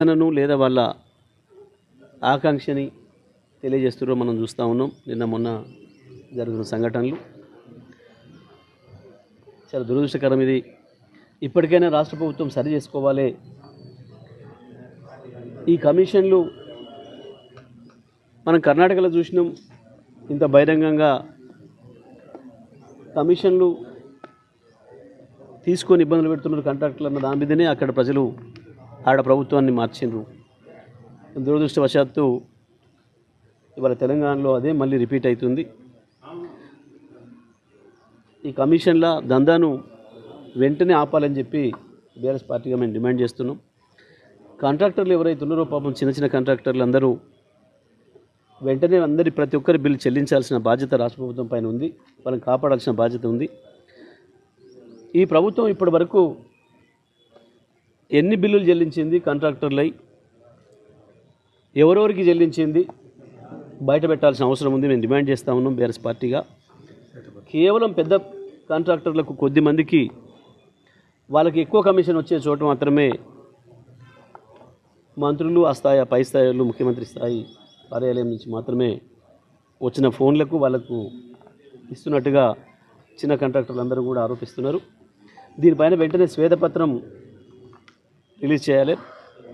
లేదా వాళ్ళ ఆకాంక్షని తెలియజేస్తున్నారో మనం చూస్తూ ఉన్నాం. నిన్న మొన్న జరుగుతున్న సంఘటనలు చాలా దురదృష్టకరం. ఇది ఇప్పటికైనా రాష్ట్ర ప్రభుత్వం సరి చేసుకోవాలి. ఈ కమిషన్లు మనం కర్ణాటకలో చూసినాం. ఇంత బహిరంగంగా కమిషన్లు తీసుకొని ఇబ్బందులు పెడుతున్నారు కాంట్రాక్టర్లు అన్న దాని మీదనే అక్కడ ప్రజలు ఆడ ప్రభుత్వాన్ని మార్చిండ్రు. దురదృష్టవశాత్తు ఇవాళ తెలంగాణలో అదే మళ్ళీ రిపీట్ అవుతుంది. ఈ కమిషన్ల దందాను వెంటనే ఆపాలని చెప్పి బీఆర్ఎస్ పార్టీగా మేము డిమాండ్ చేస్తున్నాం. కాంట్రాక్టర్లు ఎవరైతే ఉన్నారో పాపం చిన్న చిన్న కాంట్రాక్టర్లు అందరూ వెంటనే ప్రతి ఒక్కరి బిల్లు చెల్లించాల్సిన బాధ్యత రాష్ట్ర ప్రభుత్వం పైన ఉంది. వాళ్ళని కాపాడాల్సిన బాధ్యత ఉంది. ఈ ప్రభుత్వం ఇప్పటి వరకు ఎన్ని బిల్లులు చెల్లించింది, కాంట్రాక్టర్లై ఎవరెవరికి చెల్లించింది బయట పెట్టాల్సిన అవసరం ఉంది. మేము డిమాండ్ చేస్తూ ఉన్నాం బీఆర్ఎస్ పార్టీగా. కేవలం పెద్ద కాంట్రాక్టర్లకు కొద్ది మందికి వాళ్ళకి ఎక్కువ కమిషన్ వచ్చే చోట మాత్రమే మంత్రులు ఆ స్థాయి పై స్థాయిలో ముఖ్యమంత్రి స్థాయి కార్యాలయం నుంచి మాత్రమే వచ్చిన ఫోన్లకు వాళ్ళకు ఇస్తున్నట్టుగా చిన్న కాంట్రాక్టర్లు అందరూ కూడా ఆరోపిస్తున్నారు. దీనిపైన వెంటనే శ్వేతపత్రం రిలీజ్ చేయాలి.